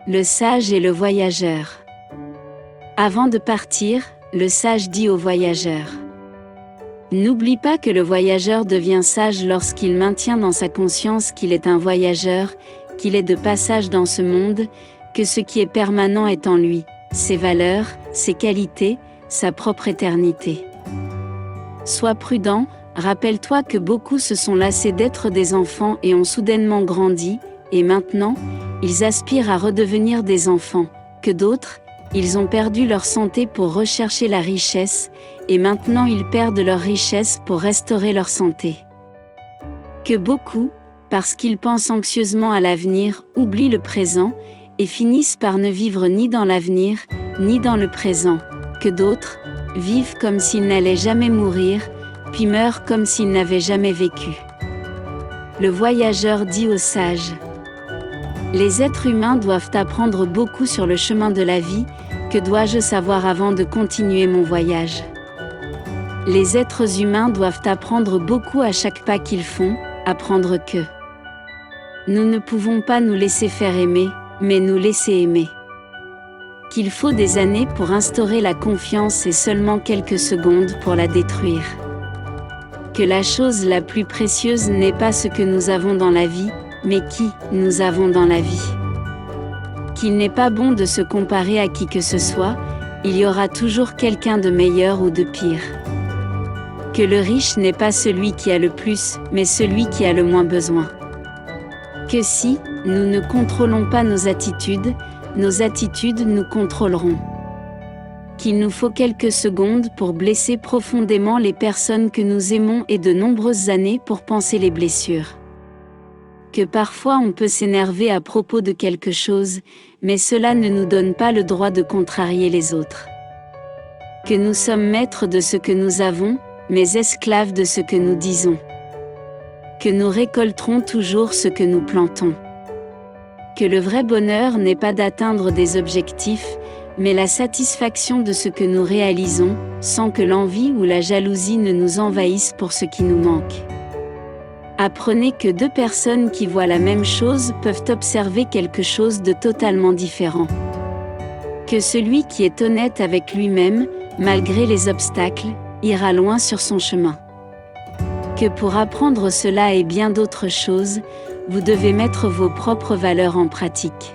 Le sage et le voyageur. Avant de partir, le sage dit au voyageur: n'oublie pas que le voyageur devient sage lorsqu'il maintient dans sa conscience qu'il est un voyageur, qu'il est de passage dans ce monde, que ce qui est permanent est en lui, ses valeurs, ses qualités, sa propre éternité. Sois prudent, rappelle-toi que beaucoup se sont lassés d'être des enfants et ont soudainement grandi, et maintenant, ils aspirent à redevenir des enfants, que d'autres, ils ont perdu leur santé pour rechercher la richesse, et maintenant ils perdent leur richesse pour restaurer leur santé. Que beaucoup, parce qu'ils pensent anxieusement à l'avenir, oublient le présent, et finissent par ne vivre ni dans l'avenir, ni dans le présent, que d'autres, vivent comme s'ils n'allaient jamais mourir, puis meurent comme s'ils n'avaient jamais vécu. Le voyageur dit au sage: les êtres humains doivent apprendre beaucoup sur le chemin de la vie, que dois-je savoir avant de continuer mon voyage? Les êtres humains doivent apprendre beaucoup à chaque pas qu'ils font, apprendre que nous ne pouvons pas nous laisser faire aimer, mais nous laisser aimer. Qu'il faut des années pour instaurer la confiance et seulement quelques secondes pour la détruire. Que la chose la plus précieuse n'est pas ce que nous avons dans la vie, mais qui nous avons dans la vie. Qu'il n'est pas bon de se comparer à qui que ce soit, il y aura toujours quelqu'un de meilleur ou de pire. Que le riche n'est pas celui qui a le plus, mais celui qui a le moins besoin. Que si nous ne contrôlons pas nos attitudes nous contrôleront. Qu'il nous faut quelques secondes pour blesser profondément les personnes que nous aimons et de nombreuses années pour panser les blessures. Que parfois on peut s'énerver à propos de quelque chose, mais cela ne nous donne pas le droit de contrarier les autres. Que nous sommes maîtres de ce que nous avons, mais esclaves de ce que nous disons. Que nous récolterons toujours ce que nous plantons. Que le vrai bonheur n'est pas d'atteindre des objectifs, mais la satisfaction de ce que nous réalisons, sans que l'envie ou la jalousie ne nous envahissent pour ce qui nous manque. Apprenez que deux personnes qui voient la même chose peuvent observer quelque chose de totalement différent. Que celui qui est honnête avec lui-même, malgré les obstacles, ira loin sur son chemin. Que pour apprendre cela et bien d'autres choses, vous devez mettre vos propres valeurs en pratique.